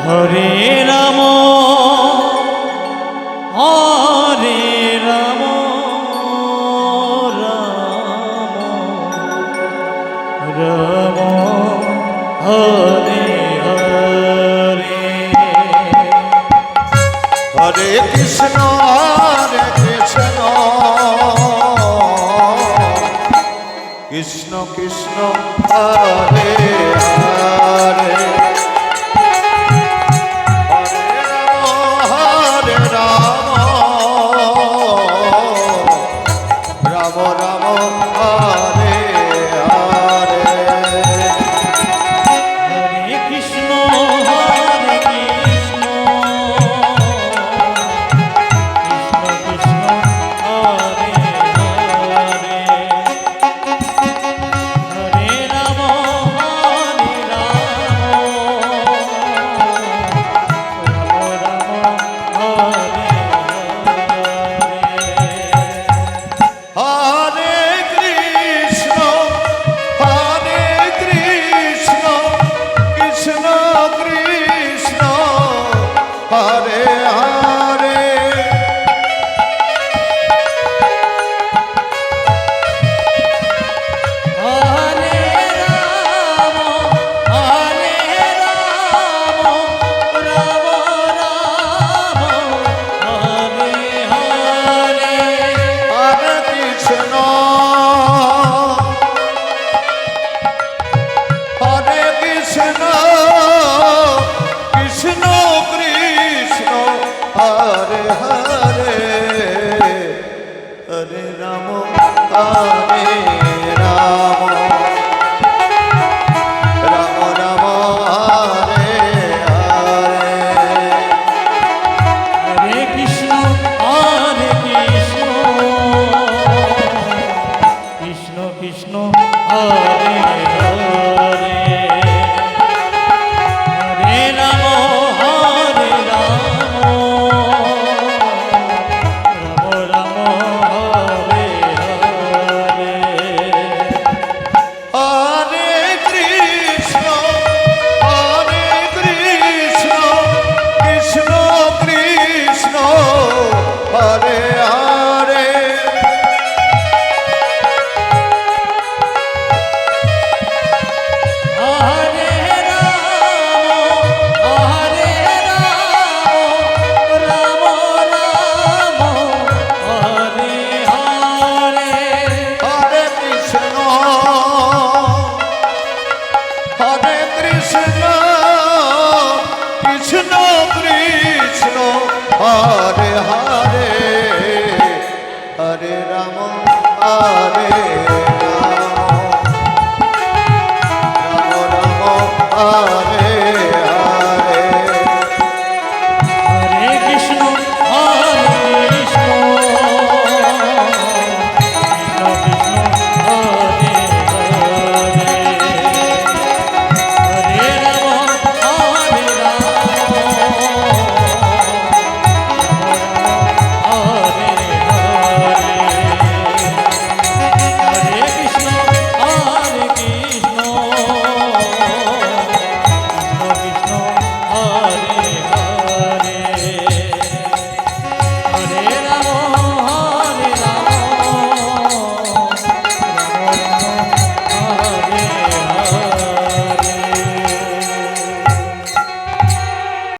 Hare Ram Hare Ram Ram Ram Hare Hare Hare Krishna Krishna Krishna Hare Hare Hare Ram Ram Ram Hare Hare Hare Krishna Krishna Krishna Hare Hare Hare Ram Ram Hare Hare Krishna Krishna Krishna Hare Hare Hare Ram Ram Ram Hare Hare Hare Krishna Krishna Krishna Hare Hare Hare Ram Hare Ram Ram Ram Hare Hare Hare Krishna Krishna Krishna Hare Hare Hare Ram Ram Hare Hare Hare Krishna Krishna Krishna Hare Hare Hare Ram Ram Ram Hare Hare Hare Krishna Krishna Krishna Hare